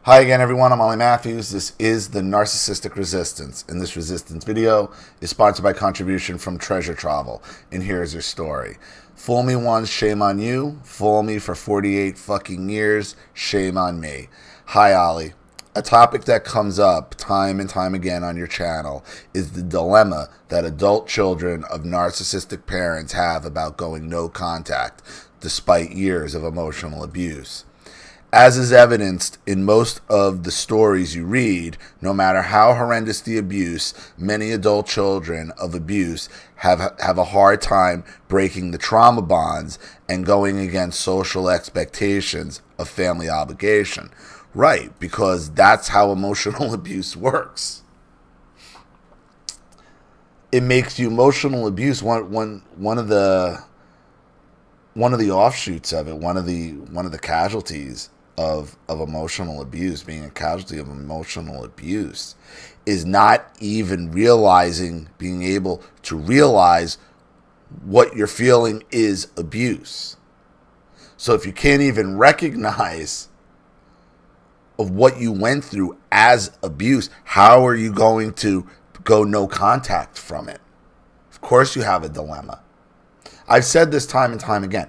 Hi again, everyone. I'm Ollie Matthews. This is the Narcissistic Resistance, and this resistance video is sponsored by contribution from Treasure Travel. And here's your story. Fool me once, shame on you. Fool me for 48 fucking years, shame on me. Hi, Ollie. A topic that comes up time and time again on your channel is the dilemma that adult children of narcissistic parents have about going no contact despite years of emotional abuse. As is evidenced in most of the stories you read, no matter how horrendous the abuse, many adult children of abuse have a hard time breaking the trauma bonds and going against social expectations of family obligation. Right, because that's how emotional abuse works. It makes you emotional abuse one of the offshoots of it, one of the casualties of emotional abuse, being a casualty of emotional abuse, is not even being able to realize what you're feeling is abuse. So if you can't even recognize of what you went through as abuse, how are you going to go no contact from it? Of course you have a dilemma. I've said this time and time again,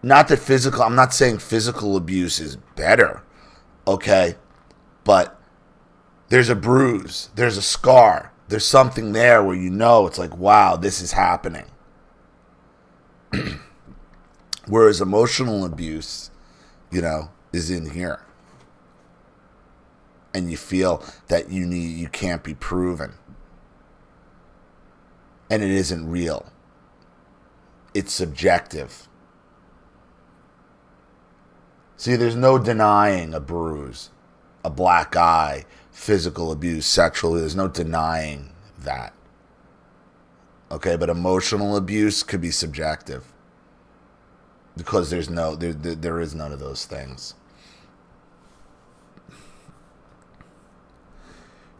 I'm not saying physical abuse is better, okay? But there's a bruise, there's a scar, there's something there where it's like, wow, this is happening. Whereas emotional abuse, is in here. And you feel that you can't be proven. And it isn't real. It's subjective. See, there's no denying a bruise, a black eye, physical abuse, sexually. There's no denying that. Okay, but emotional abuse could be subjective because there is none of those things.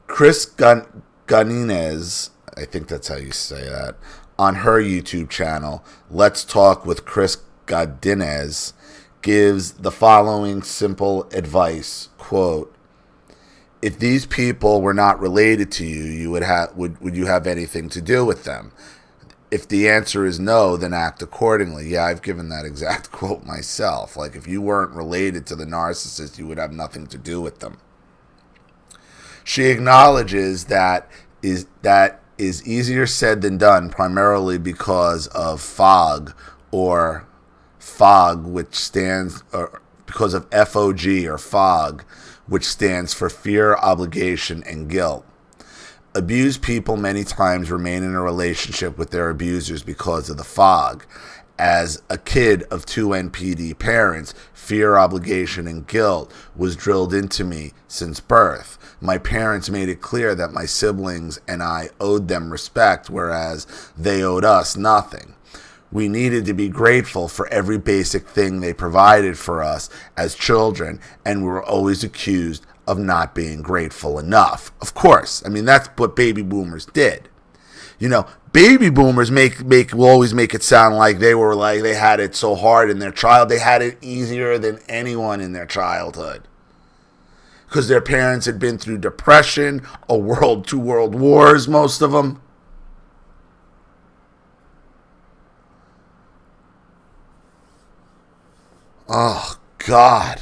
Chris Gunninez, I think that's how you say that, on her YouTube channel, Let's Talk with Chris Gunninez, gives the following simple advice, quote, if these people were not related to you, would you have anything to do with them? If the answer is no, then act accordingly. Yeah, I've given that exact quote myself. Like, if you weren't related to the narcissist, you would have nothing to do with them. She acknowledges that is easier said than done, primarily because of FOG, because of FOG or FOG, which stands for fear, obligation, and guilt. Abused people many times remain in a relationship with their abusers because of the FOG. As a kid of two NPD parents, fear, obligation, and guilt was drilled into me since birth. My parents made it clear that my siblings and I owed them respect, whereas they owed us nothing. We needed to be grateful for every basic thing they provided for us as children, and we were always accused of not being grateful enough. Of course, that's what baby boomers did. Baby boomers will always make it sound like they had it so hard in their child. They had it easier than anyone in their childhood, because their parents had been through depression, two world wars, most of them. Oh, God.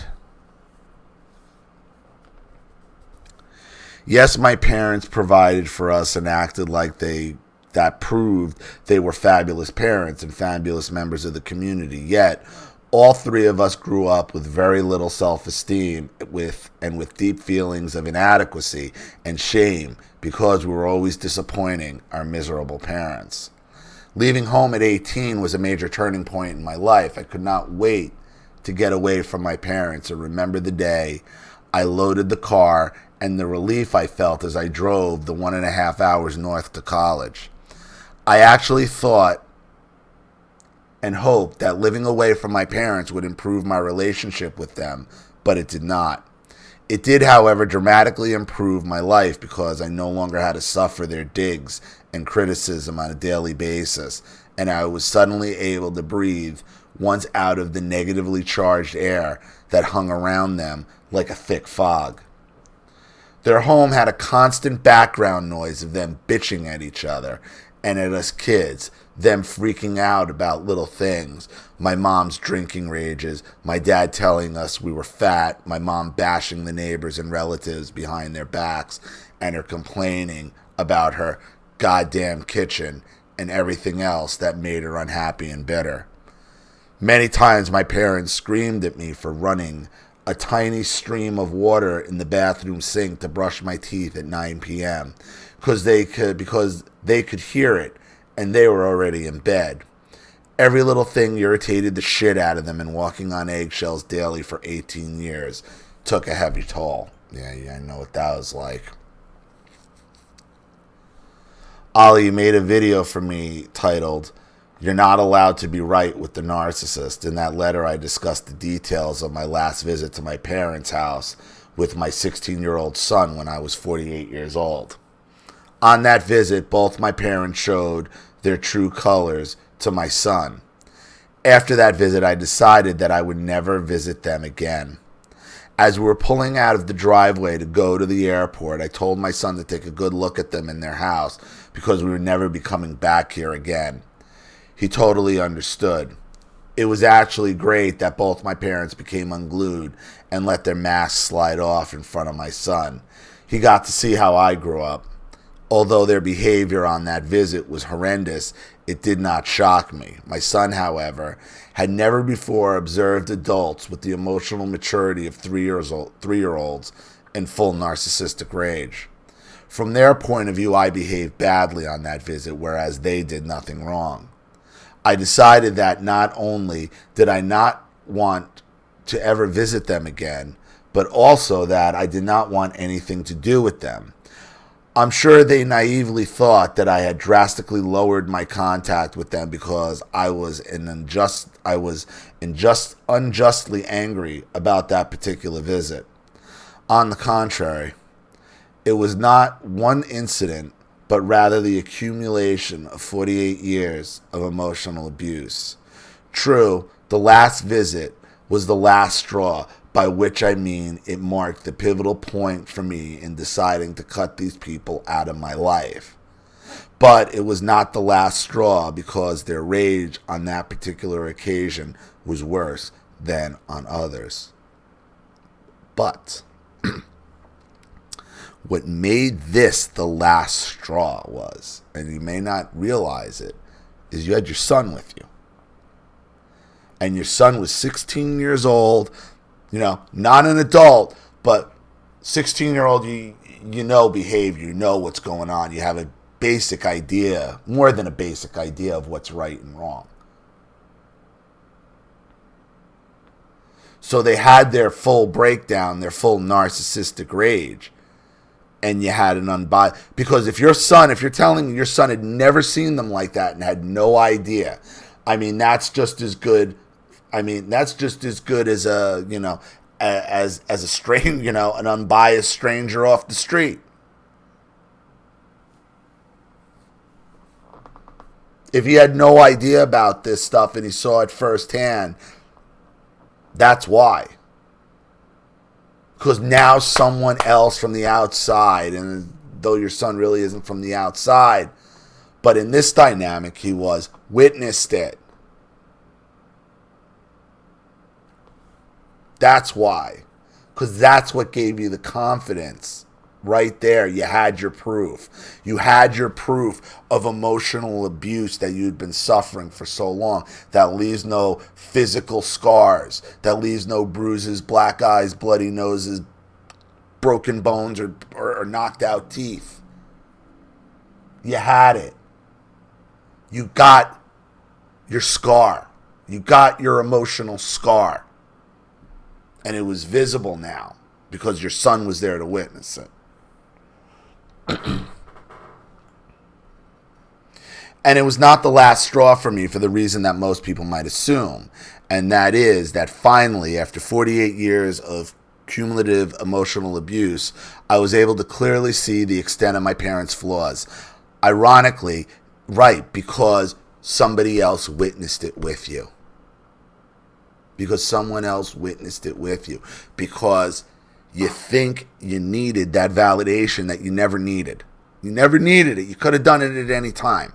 Yes, my parents provided for us and acted like that proved they were fabulous parents and fabulous members of the community. Yet, all three of us grew up with very little self-esteem with deep feelings of inadequacy and shame because we were always disappointing our miserable parents. Leaving home at 18 was a major turning point in my life. I could not wait to get away from my parents and remember the day I loaded the car and the relief I felt as I drove the 1.5 hours north to college. I actually thought and hoped that living away from my parents would improve my relationship with them, but it did not. It did, however, dramatically improve my life because I no longer had to suffer their digs and criticism on a daily basis, and I was suddenly able to breathe once out of the negatively charged air that hung around them like a thick fog. Their home had a constant background noise of them bitching at each other and at us kids, them freaking out about little things, my mom's drinking rages, my dad telling us we were fat, my mom bashing the neighbors and relatives behind their backs, and her complaining about her goddamn kitchen and everything else that made her unhappy and bitter. Many times my parents screamed at me for running a tiny stream of water in the bathroom sink to brush my teeth at 9 p.m. because they could hear it and they were already in bed. Every little thing irritated the shit out of them, and walking on eggshells daily for 18 years took a heavy toll. Yeah, I know what that was like. Ollie, you made a video for me titled, "You're Not Allowed to Be Right with the Narcissist." In that letter, I discussed the details of my last visit to my parents' house with my 16-year-old son when I was 48 years old. On that visit, both my parents showed their true colors to my son. After that visit, I decided that I would never visit them again. As we were pulling out of the driveway to go to the airport, I told my son to take a good look at them in their house because we would never be coming back here again. He totally understood. It was actually great that both my parents became unglued and let their masks slide off in front of my son. He got to see how I grew up. Although their behavior on that visit was horrendous, it did not shock me. My son, however, had never before observed adults with the emotional maturity of 3-year-olds and full narcissistic rage. From their point of view, I behaved badly on that visit, whereas they did nothing wrong. I decided that not only did I not want to ever visit them again, but also that I did not want anything to do with them. I'm sure they naively thought that I had drastically lowered my contact with them because I was unjustly angry about that particular visit. On the contrary, it was not one incident, but rather the accumulation of 48 years of emotional abuse. True, the last visit was the last straw, by which I mean it marked the pivotal point for me in deciding to cut these people out of my life. But it was not the last straw because their rage on that particular occasion was worse than on others. But what made this the last straw was, and you may not realize it, is you had your son with you. And your son was 16 years old, not an adult, but 16-year-old, you know behavior, you know what's going on. You have a basic idea, more than a basic idea of what's right and wrong. So they had their full breakdown, their full narcissistic rage. And you had an unbiased, because if you're telling me your son had never seen them like that and had no idea, that's just as good. That's just as good as as a stranger, an unbiased stranger off the street. If he had no idea about this stuff and he saw it firsthand, that's why. Because now someone else from the outside, and though your son really isn't from the outside, but in this dynamic he was, witnessed it. That's why. Because that's what gave you the confidence. Right there, you had your proof. You had your proof of emotional abuse that you'd been suffering for so long. That leaves no physical scars. That leaves no bruises, black eyes, bloody noses, broken bones, or knocked out teeth. You had it. You got your scar. You got your emotional scar. And it was visible now because your son was there to witness it. And it was not the last straw for me for the reason that most people might assume. And that is that finally, after 48 years of cumulative emotional abuse, I was able to clearly see the extent of my parents' flaws. Ironically, right, because somebody else witnessed it with you. Because someone else witnessed it with you. Because you think you needed that validation that you never needed. You never needed it. You could have done it at any time.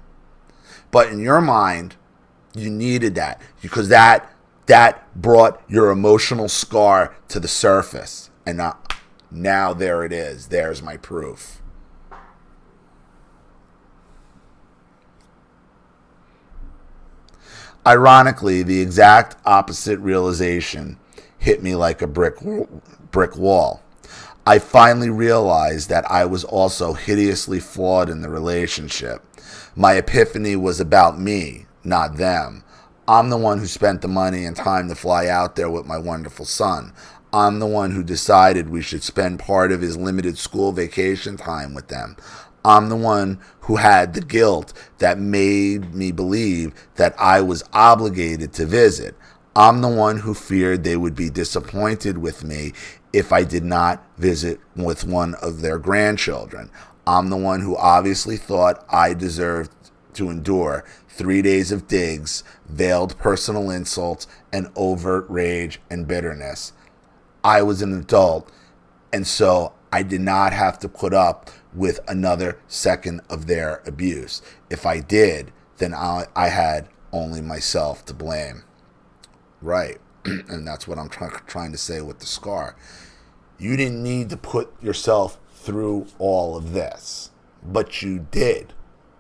But in your mind, you needed that. Because that brought your emotional scar to the surface. And now there it is. There's my proof. Ironically, the exact opposite realization hit me like a brick wall. I finally realized that I was also hideously flawed in the relationship. My epiphany was about me, not them. I'm the one who spent the money and time to fly out there with my wonderful son. I'm the one who decided we should spend part of his limited school vacation time with them. I'm the one who had the guilt that made me believe that I was obligated to visit. I'm the one who feared they would be disappointed with me if I did not visit with one of their grandchildren. I'm the one who obviously thought I deserved to endure 3 days of digs, veiled personal insults, and overt rage and bitterness. I was an adult, and so I did not have to put up with another second of their abuse. If I did, then I had only myself to blame. Right. And that's what I'm trying to say with the scar. You didn't need to put yourself through all of this, but you did.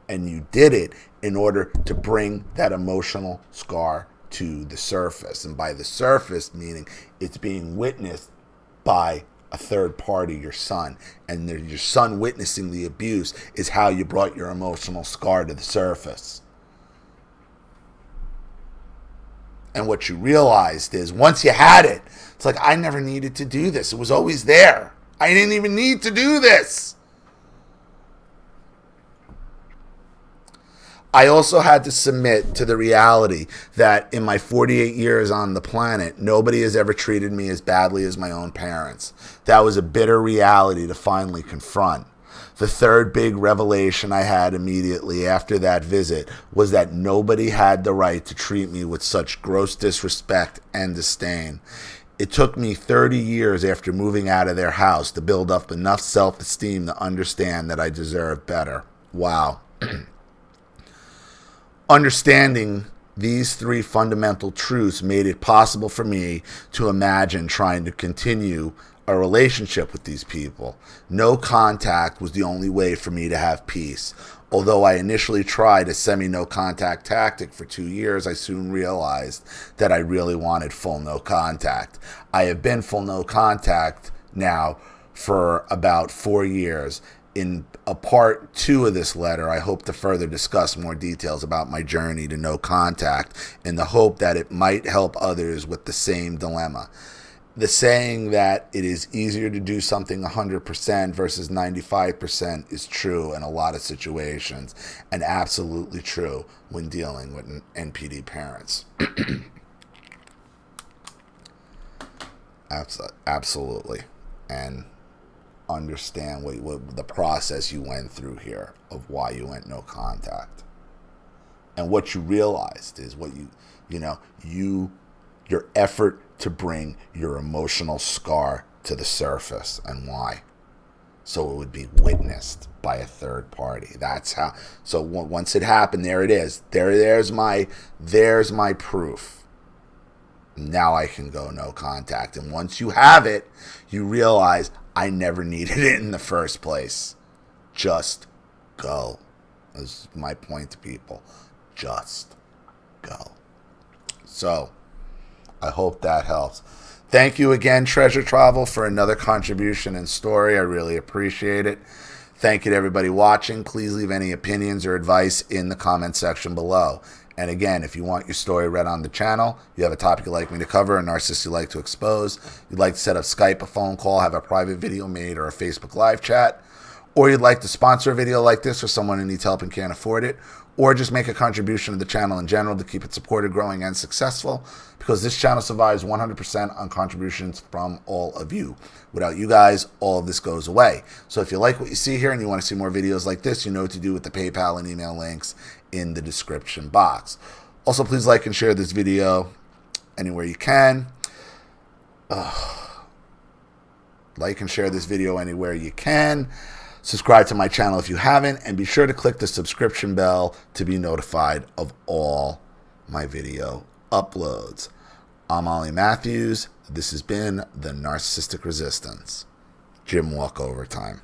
And you did it in order to bring that emotional scar to the surface. And by the surface, meaning it's being witnessed by a third party, your son. And your son witnessing the abuse is how you brought your emotional scar to the surface. And what you realized is once you had it, it's like, I never needed to do this. It was always there. I didn't even need to do this. I also had to submit to the reality that in my 48 years on the planet, nobody has ever treated me as badly as my own parents. That was a bitter reality to finally confront. The third big revelation I had immediately after that visit was that nobody had the right to treat me with such gross disrespect and disdain. It took me 30 years after moving out of their house to build up enough self-esteem to understand that I deserved better. Wow. Understanding these three fundamental truths made it possible for me to imagine trying to continue a relationship with these people. No contact was the only way for me to have peace. Although I initially tried a semi-no contact tactic for 2 years, I soon realized that I really wanted full no contact. I have been full no contact now for about 4 years. In a part 2 of this letter, I hope to further discuss more details about my journey to no contact in the hope that it might help others with the same dilemma. The saying that it is easier to do something 100% versus 95% is true in a lot of situations, and absolutely true when dealing with NPD parents. Absolutely. And understand what the process you went through here of why you went no contact. And what you realized is what your effort to bring your emotional scar to the surface, and why. So it would be witnessed by a third party. That's how. So once it happened, there it is. There's my proof. Now I can go no contact. And once you have it, you realize I never needed it in the first place. Just go. This is my point to people. Just go. So I hope that helps. Thank you again, Treasure Travel, for another contribution and story. I really appreciate it. Thank you to everybody watching. Please leave any opinions or advice in the comment section below. And again, if you want your story read on the channel, you have a topic you'd like me to cover, a narcissist you'd like to expose, you'd like to set up Skype, a phone call, have a private video made, or a Facebook live chat, or you'd like to sponsor a video like this for someone who needs help and can't afford it, or just make a contribution to the channel in general to keep it supported, growing, and successful, because this channel survives 100% on contributions from all of you. Without you guys, all of this goes away. So if you like what you see here and you want to see more videos like this, you know what to do with the PayPal and email links in the description box. Also, please like and share this video anywhere you can. Like and share this video anywhere you can. Subscribe to my channel if you haven't, and be sure to click the subscription bell to be notified of all my video uploads. I'm Ollie Matthews. This has been the Narcissistic Resistance. Gym walkover time.